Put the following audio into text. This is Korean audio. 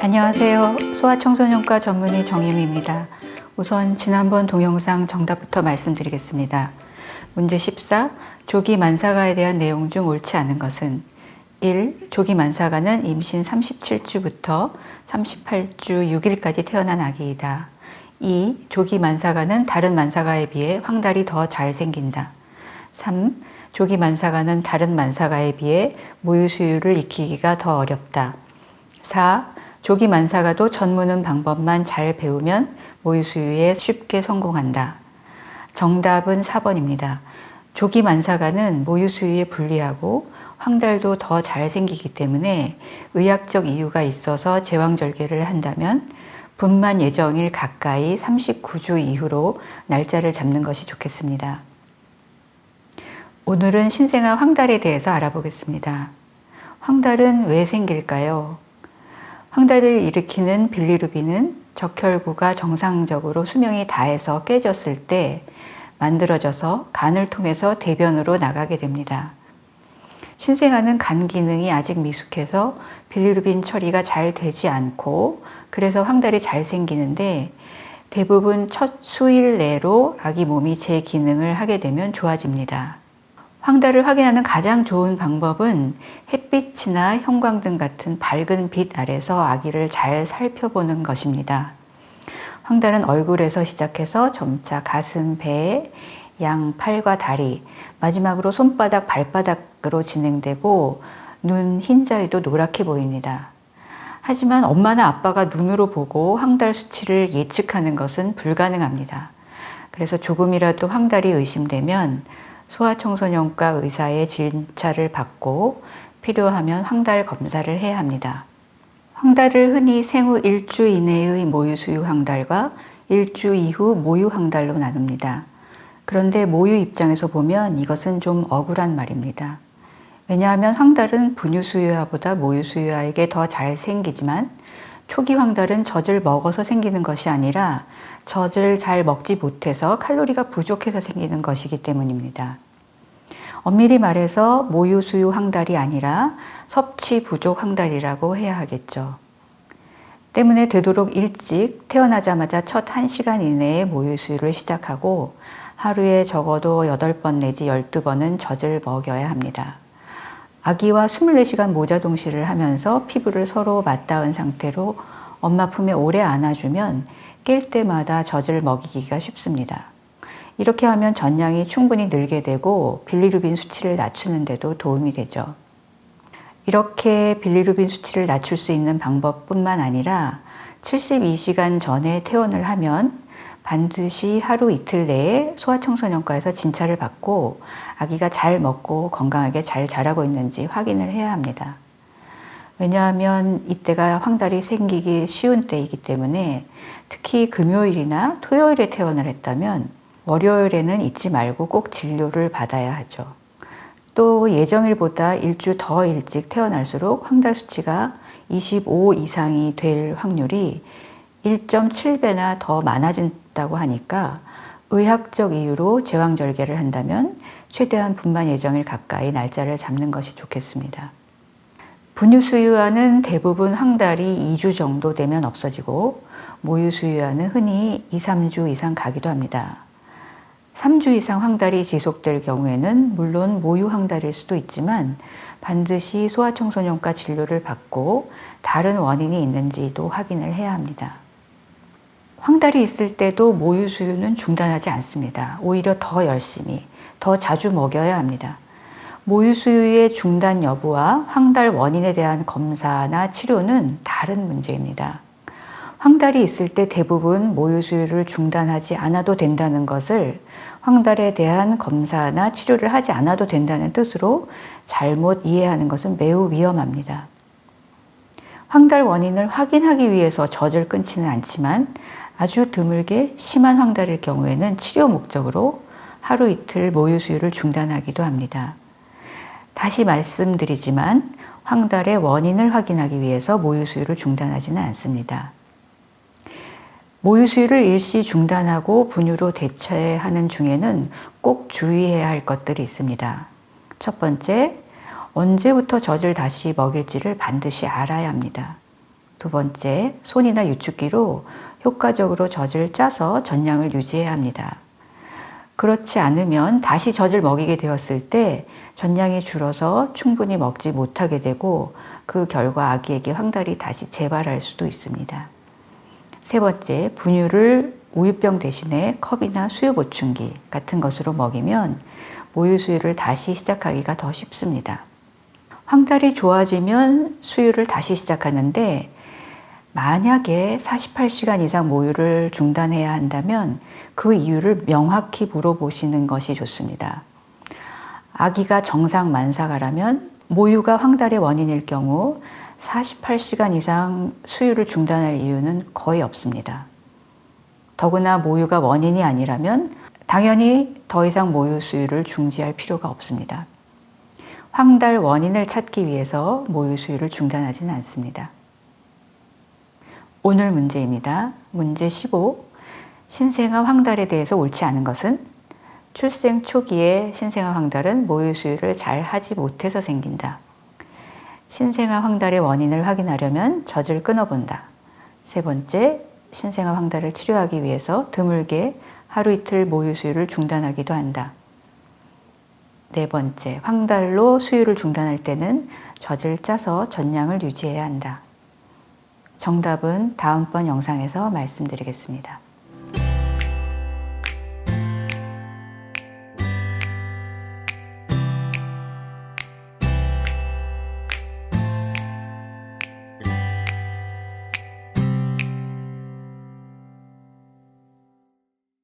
안녕하세요. 소아청소년과 전문의 정유미입니다. 우선 지난번 동영상 정답부터 말씀드리겠습니다. 문제 14. 조기 만사가에 대한 내용 중 옳지 않은 것은 1. 조기 만사가는 임신 37주부터 38주 6일까지 태어난 아기이다. 2. 조기 만사가는 다른 만사가에 비해 황달이 더 잘 생긴다. 3. 조기 만사가는 다른 만사가에 비해 모유 수유를 익히기가 더 어렵다. 4. 조기 만사가도 젖 무는 방법만 잘 배우면 모유 수유에 쉽게 성공한다. 정답은 4번입니다. 조기 만사가는 모유 수유에 불리하고 황달도 더 잘 생기기 때문에 의학적 이유가 있어서 제왕절개를 한다면 분만 예정일 가까이 39주 이후로 날짜를 잡는 것이 좋겠습니다. 오늘은 신생아 황달에 대해서 알아보겠습니다. 황달은 왜 생길까요? 황달을 일으키는 빌리루빈은 적혈구가 정상적으로 수명이 다해서 깨졌을 때 만들어져서 간을 통해서 대변으로 나가게 됩니다. 신생아는 간 기능이 아직 미숙해서 빌리루빈 처리가 잘 되지 않고 그래서 황달이 잘 생기는데 대부분 첫 수일 내로 아기 몸이 제 기능을 하게 되면 좋아집니다. 황달을 확인하는 가장 좋은 방법은 햇빛이나 형광등 같은 밝은 빛 아래서 아기를 잘 살펴보는 것입니다. 황달은 얼굴에서 시작해서 점차 가슴, 배, 양 팔과 다리, 마지막으로 손바닥, 발바닥으로 진행되고 눈 흰자위도 노랗게 보입니다. 하지만 엄마나 아빠가 눈으로 보고 황달 수치를 예측하는 것은 불가능합니다. 그래서 조금이라도 황달이 의심되면 소아청소년과 의사의 진찰을 받고 필요하면 황달 검사를 해야 합니다. 황달을 흔히 생후 1주 이내의 모유 수유 황달과 1주 이후 모유 황달로 나눕니다. 그런데 모유 입장에서 보면 이것은 좀 억울한 말입니다. 왜냐하면 황달은 분유 수유아보다 모유 수유아에게 더 잘 생기지만 초기 황달은 젖을 먹어서 생기는 것이 아니라 젖을 잘 먹지 못해서 칼로리가 부족해서 생기는 것이기 때문입니다. 엄밀히 말해서 모유 수유 황달이 아니라 섭취 부족 황달이라고 해야 하겠죠. 때문에 되도록 일찍 태어나자마자 첫 1시간 이내에 모유 수유를 시작하고 하루에 적어도 8번 내지 12번은 젖을 먹여야 합니다. 아기와 24시간 모자동실을 하면서 피부를 서로 맞닿은 상태로 엄마 품에 오래 안아주면 깰 때마다 젖을 먹이기가 쉽습니다. 이렇게 하면 전량이 충분히 늘게 되고 빌리루빈 수치를 낮추는 데도 도움이 되죠. 이렇게 빌리루빈 수치를 낮출 수 있는 방법뿐만 아니라 72시간 전에 퇴원을 하면 반드시 하루 이틀 내에 소아청소년과에서 진찰을 받고 아기가 잘 먹고 건강하게 잘 자라고 있는지 확인을 해야 합니다. 왜냐하면 이때가 황달이 생기기 쉬운 때이기 때문에 특히 금요일이나 토요일에 퇴원을 했다면 월요일에는 잊지 말고 꼭 진료를 받아야 하죠. 또 예정일보다 일주 더 일찍 태어날수록 황달 수치가 25 이상이 될 확률이 1.7배나 더 많아진다고 하니까 의학적 이유로 제왕절개를 한다면 최대한 분만 예정일 가까이 날짜를 잡는 것이 좋겠습니다. 분유 수유아는 대부분 황달이 2주 정도 되면 없어지고 모유 수유아는 흔히 2, 3주 이상 가기도 합니다. 3주 이상 황달이 지속될 경우에는 물론 모유 황달일 수도 있지만 반드시 소아청소년과 진료를 받고 다른 원인이 있는지도 확인을 해야 합니다. 황달이 있을 때도 모유 수유는 중단하지 않습니다. 오히려 더 열심히, 더 자주 먹여야 합니다. 모유 수유의 중단 여부와 황달 원인에 대한 검사나 치료는 다른 문제입니다. 황달이 있을 때 대부분 모유 수유를 중단하지 않아도 된다는 것을 황달에 대한 검사나 치료를 하지 않아도 된다는 뜻으로 잘못 이해하는 것은 매우 위험합니다. 황달 원인을 확인하기 위해서 젖을 끊지는 않지만 아주 드물게 심한 황달일 경우에는 치료 목적으로 하루 이틀 모유 수유를 중단하기도 합니다. 다시 말씀드리지만 황달의 원인을 확인하기 위해서 모유 수유를 중단하지는 않습니다. 모유 수유를 일시 중단하고 분유로 대체하는 중에는 꼭 주의해야 할 것들이 있습니다. 첫 번째, 언제부터 젖을 다시 먹일지를 반드시 알아야 합니다. 두 번째, 손이나 유축기로 효과적으로 젖을 짜서 전량을 유지해야 합니다. 그렇지 않으면 다시 젖을 먹이게 되었을 때 전량이 줄어서 충분히 먹지 못하게 되고 그 결과 아기에게 황달이 다시 재발할 수도 있습니다. 세 번째, 분유를 우유병 대신에 컵이나 수유 보충기 같은 것으로 먹이면 모유 수유를 다시 시작하기가 더 쉽습니다. 황달이 좋아지면 수유를 다시 시작하는데 만약에 48시간 이상 모유를 중단해야 한다면 그 이유를 명확히 물어보시는 것이 좋습니다. 아기가 정상 만사가라면 모유가 황달의 원인일 경우 48시간 이상 수유를 중단할 이유는 거의 없습니다. 더구나 모유가 원인이 아니라면 당연히 더 이상 모유 수유를 중지할 필요가 없습니다. 황달 원인을 찾기 위해서 모유 수유를 중단하지는 않습니다. 오늘 문제입니다. 문제 15. 신생아 황달에 대해서 옳지 않은 것은? 출생 초기에 신생아 황달은 모유 수유를 잘 하지 못해서 생긴다. 신생아 황달의 원인을 확인하려면 젖을 끊어본다. 세 번째, 신생아 황달을 치료하기 위해서 드물게 하루 이틀 모유 수유를 중단하기도 한다. 네 번째, 황달로 수유를 중단할 때는 젖을 짜서 전량을 유지해야 한다. 정답은 다음번 영상에서 말씀드리겠습니다.